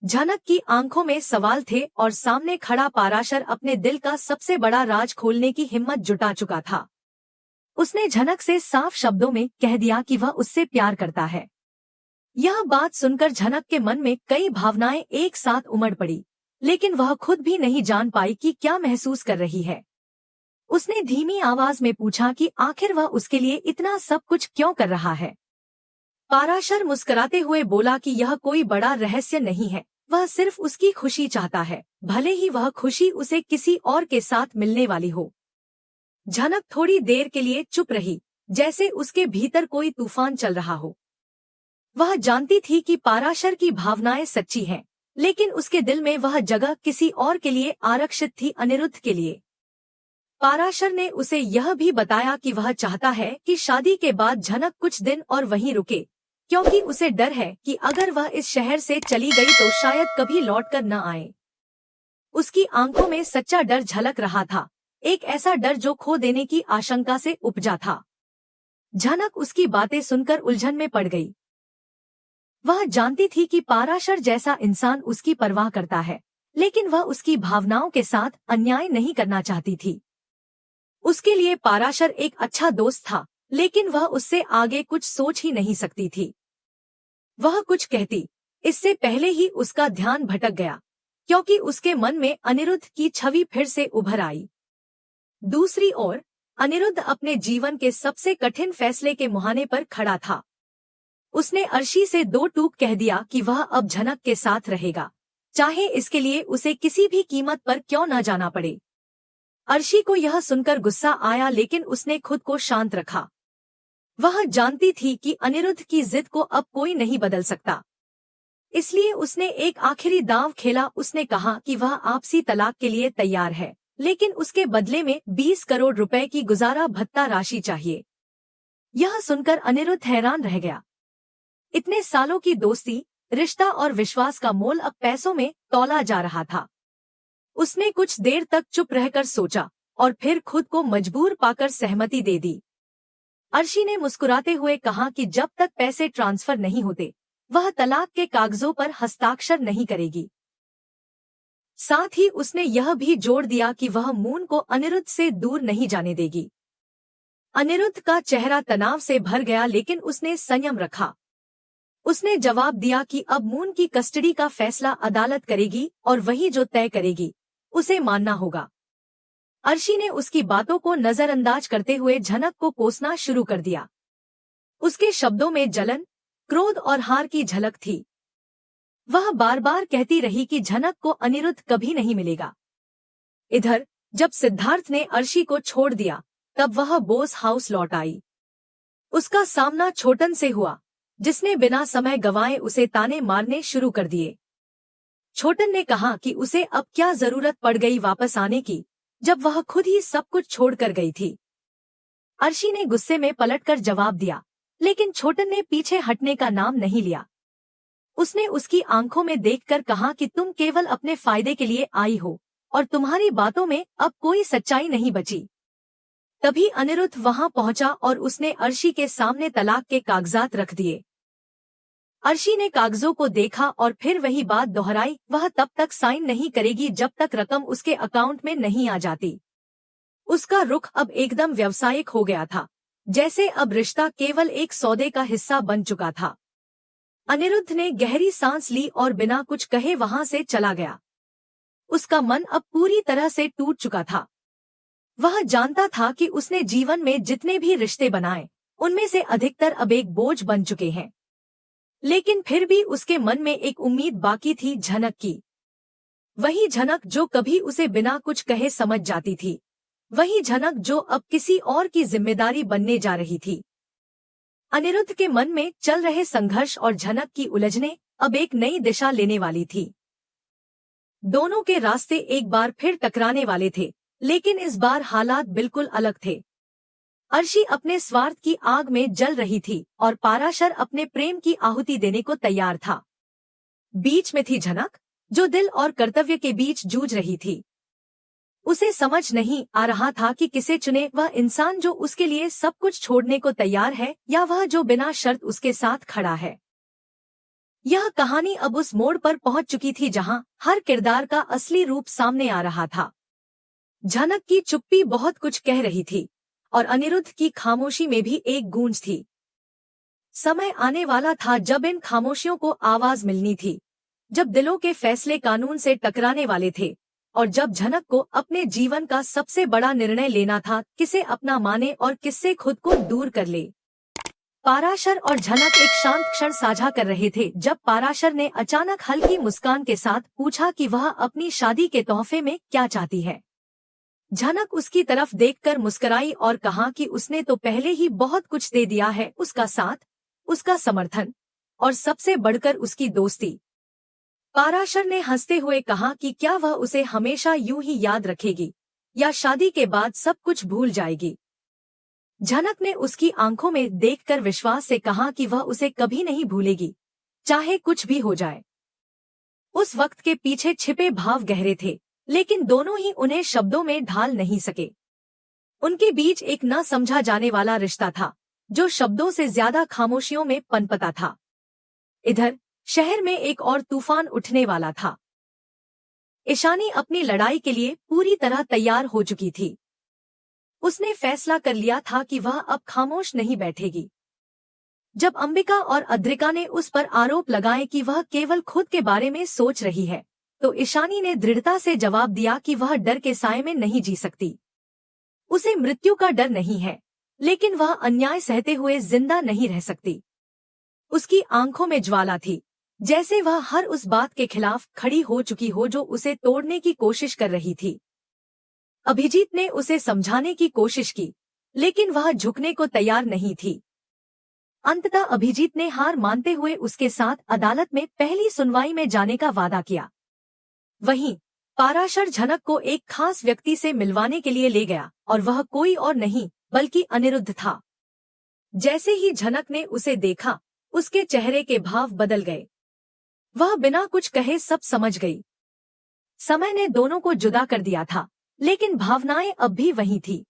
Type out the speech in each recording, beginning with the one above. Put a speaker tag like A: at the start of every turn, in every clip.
A: झनक की आंखों में सवाल थे और सामने खड़ा पाराशर अपने दिल का सबसे बड़ा राज खोलने की हिम्मत जुटा चुका था। उसने झनक से साफ शब्दों में कह दिया कि वह उससे प्यार करता है। यह बात सुनकर झनक के मन में कई भावनाएं एक साथ उमड़ पड़ी, लेकिन वह खुद भी नहीं जान पाई कि क्या महसूस कर रही है। उसने धीमी आवाज में पूछा कि आखिर वह उसके लिए इतना सब कुछ क्यों कर रहा है। पाराशर मुस्कुराते हुए बोला कि यह कोई बड़ा रहस्य नहीं है, वह सिर्फ उसकी खुशी चाहता है, भले ही वह खुशी उसे किसी और के साथ मिलने वाली हो। झनक थोड़ी देर के लिए चुप रही, जैसे उसके भीतर कोई तूफान चल रहा हो। वह जानती थी कि पाराशर की भावनाएं सच्ची हैं, लेकिन उसके दिल में वह जगह किसी और के लिए आरक्षित थी, अनिरुद्ध के लिए। पाराशर ने उसे यह भी बताया कि वह चाहता है कि शादी के बाद झनक कुछ दिन और वहीं रुके, क्योंकि उसे डर है कि अगर वह इस शहर से चली गई तो शायद कभी लौटकर न आए। उसकी आंखों में सच्चा डर झलक रहा था, एक ऐसा डर जो खो देने की आशंका से उपजा था। झनक उसकी बातें सुनकर उलझन में पड़ गई। वह जानती थी कि पाराशर जैसा इंसान उसकी परवाह करता है, लेकिन वह उसकी भावनाओं के साथ अन्याय नहीं करना चाहती थी। उसके लिए पाराशर एक अच्छा दोस्त था, लेकिन वह उससे आगे कुछ सोच ही नहीं सकती थी। वह कुछ कहती, इससे पहले ही उसका ध्यान भटक गया, क्योंकि उसके मन में अनिरुद्ध की छवि फिर से उभर आई। दूसरी ओर अनिरुद्ध अपने जीवन के सबसे कठिन फैसले के मुहाने पर खड़ा था। उसने अर्शी से दो टूक कह दिया कि वह अब झनक के साथ रहेगा, चाहे इसके लिए उसे किसी भी कीमत पर क्यों न जाना पड़े। अर्शी को यह सुनकर गुस्सा आया, लेकिन उसने खुद को शांत रखा। वह जानती थी कि अनिरुद्ध की जिद को अब कोई नहीं बदल सकता, इसलिए उसने एक आखिरी दांव खेला। उसने कहा कि वह आपसी तलाक के लिए तैयार है, लेकिन उसके बदले में 20 करोड़ रुपए की गुजारा भत्ता राशि चाहिए। यह सुनकर अनिरुद्ध हैरान रह गया। इतने सालों की दोस्ती, रिश्ता और विश्वास का मोल अब पैसों में तौला जा रहा था। उसने कुछ देर तक चुप रहकर सोचा और फिर खुद को मजबूर पाकर सहमति दे दी। अर्शी ने मुस्कुराते हुए कहा कि जब तक पैसे ट्रांसफर नहीं होते, वह तलाक के कागजों पर हस्ताक्षर नहीं करेगी। साथ ही उसने यह भी जोड़ दिया कि वह मून को अनिरुद्ध से दूर नहीं जाने देगी। अनिरुद्ध का चेहरा तनाव से भर गया, लेकिन उसने संयम रखा। उसने जवाब दिया कि अब मून की कस्टडी का फैसला अदालत करेगी और वही जो तय करेगी उसे मानना होगा। अर्शी ने उसकी बातों को नजरअंदाज करते हुए झनक को कोसना शुरू कर दिया। उसके शब्दों में जलन, क्रोध और हार की झलक थी। वह बार बार कहती रही कि झनक को अनिरुद्ध कभी नहीं मिलेगा। इधर जब सिद्धार्थ ने अर्शी को छोड़ दिया, तब वह बोस हाउस लौट आई। उसका सामना छोटन से हुआ, जिसने बिना समय गंवाए उसे ताने मारने शुरू कर दिए। छोटन ने कहा कि उसे अब क्या जरूरत पड़ गई वापस आने की, जब वह खुद ही सब कुछ छोड़कर गई थी। अर्शी ने गुस्से में पलटकर जवाब दिया, लेकिन छोटन ने पीछे हटने का नाम नहीं लिया। उसने उसकी आंखों में देखकर कहा कि तुम केवल अपने फायदे के लिए आई हो और तुम्हारी बातों में अब कोई सच्चाई नहीं बची। तभी अनिरुद्ध वहां पहुंचा और उसने अर्शी के सामने तलाक के कागजात रख दिए। अर्शी ने कागजों को देखा और फिर वही बात दोहराई, वह तब तक साइन नहीं करेगी जब तक रकम उसके अकाउंट में नहीं आ जाती। उसका रुख अब एकदम व्यावसायिक हो गया था, जैसे अब रिश्ता केवल एक सौदे का हिस्सा बन चुका था। अनिरुद्ध ने गहरी सांस ली और बिना कुछ कहे वहां से चला गया। उसका मन अब पूरी तरह से टूट चुका था। वह जानता था कि उसने जीवन में जितने भी रिश्ते बनाए, उनमें से अधिकतर अब एक बोझ बन चुके हैं। लेकिन फिर भी उसके मन में एक उम्मीद बाकी थी, झनक की। वही झनक जो कभी उसे बिना कुछ कहे समझ जाती थी, वही झनक जो अब किसी और की जिम्मेदारी बनने जा रही थी। अनिरुद्ध के मन में चल रहे संघर्ष और झनक की उलझने अब एक नई दिशा लेने वाली थी। दोनों के रास्ते एक बार फिर टकराने वाले थे, लेकिन इस बार हालात बिल्कुल अलग थे। अर्शी अपने स्वार्थ की आग में जल रही थी और पाराशर अपने प्रेम की आहुति देने को तैयार था। बीच में थी झनक, जो दिल और कर्तव्य के बीच जूझ रही थी। उसे समझ नहीं आ रहा था कि किसे चुने, वह इंसान जो उसके लिए सब कुछ छोड़ने को तैयार है या वह जो बिना शर्त उसके साथ खड़ा है। यह कहानी अब उस मोड़ पर पहुंच चुकी थी जहां हर किरदार का असली रूप सामने आ रहा था। झनक की चुप्पी बहुत कुछ कह रही थी और अनिरुद्ध की खामोशी में भी एक गूंज थी। समय आने वाला था जब इन खामोशियों को आवाज मिलनी थी, जब दिलों के फैसले कानून से टकराने वाले थे और जब झनक को अपने जीवन का सबसे बड़ा निर्णय लेना था, किसे अपना माने और किससे खुद को दूर कर ले। पाराशर और झनक एक शांत क्षण साझा कर रहे थे जब पाराशर ने अचानक हल्की मुस्कान के साथ पूछा कि वह अपनी शादी के तोहफे में क्या चाहती है। झनक उसकी तरफ देखकर मुस्कुराई और कहा कि उसने तो पहले ही बहुत कुछ दे दिया है, उसका साथ, उसका समर्थन और सबसे बढ़कर उसकी दोस्ती। पाराशर ने हंसते हुए कहा कि क्या वह उसे हमेशा यूं ही याद रखेगी या शादी के बाद सब कुछ भूल जाएगी। झनक ने उसकी आंखों में देखकर विश्वास से कहा कि वह उसे कभी नहीं भूलेगी, चाहे कुछ भी हो जाए। उस वक्त के पीछे छिपे भाव गहरे थे, लेकिन दोनों ही उन्हें शब्दों में ढाल नहीं सके। उनके बीच एक न समझा जाने वाला रिश्ता था जो शब्दों से ज्यादा खामोशियों में पनपता था। इधर शहर में एक और तूफान उठने वाला था। ईशानी अपनी लड़ाई के लिए पूरी तरह तैयार हो चुकी थी। उसने फैसला कर लिया था कि वह अब खामोश नहीं बैठेगी। जब अंबिका और अद्रिका ने उस पर आरोप लगाए कि वह केवल खुद के बारे में सोच रही है, तो ईशानी ने दृढ़ता से जवाब दिया कि वह डर के साए में नहीं जी सकती। उसे मृत्यु का डर नहीं है, लेकिन वह अन्याय सहते हुए जिंदा नहीं रह सकती। उसकी आंखों में ज्वाला थी, जैसे वह हर उस बात के खिलाफ खड़ी हो चुकी हो जो उसे तोड़ने की कोशिश कर रही थी। अभिजीत ने उसे समझाने की कोशिश की, लेकिन वह झुकने को तैयार नहीं थी। अंततः अभिजीत ने हार मानते हुए उसके साथ अदालत में पहली सुनवाई में जाने का वादा किया। वहीं पाराशर झनक को एक खास व्यक्ति से मिलवाने के लिए ले गया और वह कोई और नहीं बल्कि अनिरुद्ध था। जैसे ही झनक ने उसे देखा, उसके चेहरे के भाव बदल गए। वह बिना कुछ कहे सब समझ गई। समय ने दोनों को जुदा कर दिया था, लेकिन भावनाएं अब भी वही थी।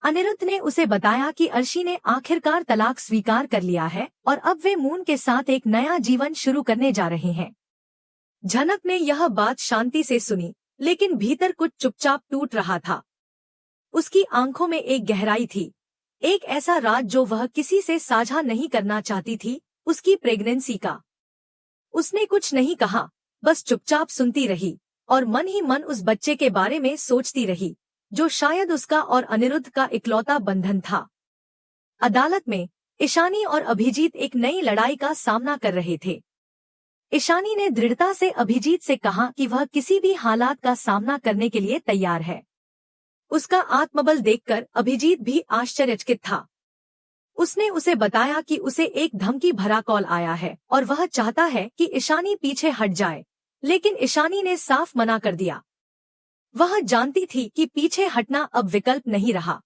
A: अनिरुद्ध ने उसे बताया कि अर्शी ने आखिरकार तलाक स्वीकार कर लिया है और अब वे मून के साथ एक नया जीवन शुरू करने जा रहे हैं। झनक ने यह बात शांति से सुनी, लेकिन भीतर कुछ चुपचाप टूट रहा था। उसकी आंखों में एक गहराई थी, एक ऐसा राज जो वह किसी से साझा नहीं करना चाहती थी, उसकी प्रेगनेंसी का। उसने कुछ नहीं कहा, बस चुपचाप सुनती रही और मन ही मन उस बच्चे के बारे में सोचती रही, जो शायद उसका और अनिरुद्ध का इकलौता बंधन था। अदालत में ईशानी और अभिजीत एक नई लड़ाई का सामना कर रहे थे। ईशानी ने दृढ़ता से अभिजीत से कहा कि वह किसी भी हालात का सामना करने के लिए तैयार है। उसका आत्मबल देखकर अभिजीत भी आश्चर्यचकित था। उसने उसे बताया कि उसे एक धमकी भरा कॉल आया है और वह चाहता है कि ईशानी पीछे हट जाए, लेकिन ईशानी ने साफ मना कर दिया। वह जानती थी कि पीछे हटना अब विकल्प नहीं रहा।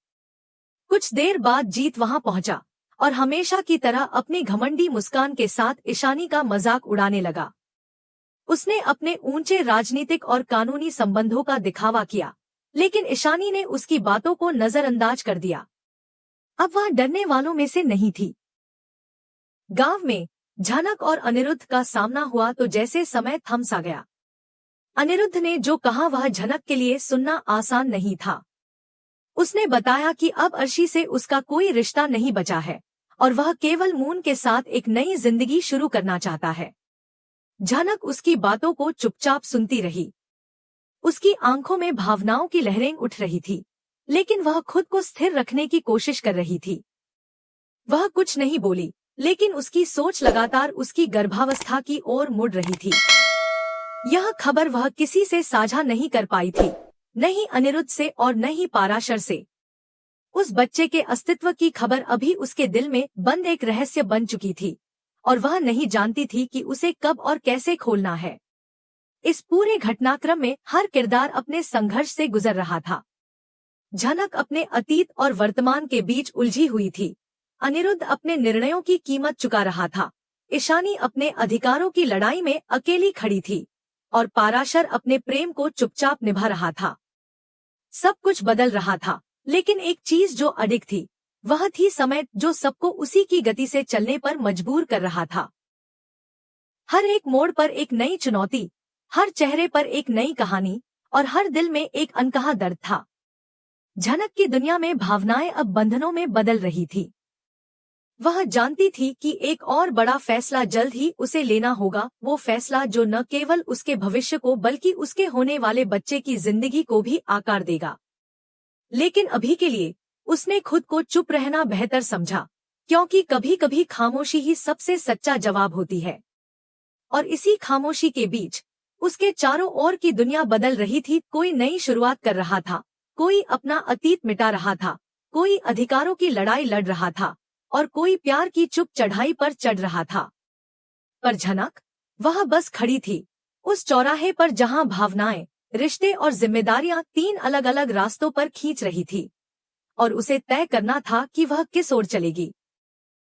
A: कुछ देर बाद जीत वहां पहुंचा और हमेशा की तरह अपनी घमंडी मुस्कान के साथ ईशानी का मजाक उड़ाने लगा। उसने अपने ऊंचे राजनीतिक और कानूनी संबंधों का दिखावा किया, लेकिन ईशानी ने उसकी बातों को नजरअंदाज कर दिया। अब वह डरने वालों में से नहीं थी। गांव में झनक और अनिरुद्ध का सामना हुआ तो जैसे समय थम सा गया। अनिरुद्ध ने जो कहा वह झनक के लिए सुनना आसान नहीं था। उसने बताया कि अब अर्शी से उसका कोई रिश्ता नहीं बचा है और वह केवल मून के साथ एक नई जिंदगी शुरू करना चाहता है। झनक उसकी बातों को चुपचाप सुनती रही। उसकी आंखों में भावनाओं की लहरें उठ रही थी, लेकिन वह खुद को स्थिर रखने की कोशिश कर रही थी। वह कुछ नहीं बोली, लेकिन उसकी सोच लगातार उसकी गर्भावस्था की ओर मुड़ रही थी। यह खबर वह किसी से साझा नहीं कर पाई थी, न ही अनिरुद्ध से और न ही पाराशर से। उस बच्चे के अस्तित्व की खबर अभी उसके दिल में बंद एक रहस्य बन चुकी थी और वह नहीं जानती थी कि उसे कब और कैसे खोलना है। इस पूरे घटनाक्रम में हर किरदार अपने संघर्ष से गुजर रहा था। झनक अपने अतीत और वर्तमान के बीच उलझी हुई थी। अनिरुद्ध अपने निर्णयों की कीमत चुका रहा था। ईशानी अपने अधिकारों की लड़ाई में अकेली खड़ी थी और पाराशर अपने प्रेम को चुपचाप निभा रहा था। सब कुछ बदल रहा था, लेकिन एक चीज जो अडिग थी, वह थी समय, जो सबको उसी की गति से चलने पर मजबूर कर रहा था। हर एक मोड़ पर एक नई चुनौती, हर चेहरे पर एक नई कहानी और हर दिल में एक अनकहा दर्द था। झनक की दुनिया में भावनाएं अब बंधनों में बदल रही थी। वह जानती थी कि एक और बड़ा फैसला जल्द ही उसे लेना होगा, वो फैसला जो न केवल उसके भविष्य को बल्कि उसके होने वाले बच्चे की जिंदगी को भी आकार देगा। लेकिन अभी के लिए उसने खुद को चुप रहना बेहतर समझा, क्योंकि कभी कभी खामोशी ही सबसे सच्चा जवाब होती है। और इसी खामोशी के बीच उसके चारों ओर की दुनिया बदल रही थी। कोई नई शुरुआत कर रहा था, कोई अपना अतीत मिटा रहा था, कोई अधिकारों की लड़ाई लड़ रहा था और कोई प्यार की चुप चढ़ाई पर चढ़ रहा था। पर झनक, वह बस खड़ी थी, उस चौराहे पर जहां भावनाएं, रिश्ते और जिम्मेदारियां तीन अलग अलग रास्तों पर खींच रही थी। और उसे तय करना था कि वह किस ओर चलेगी।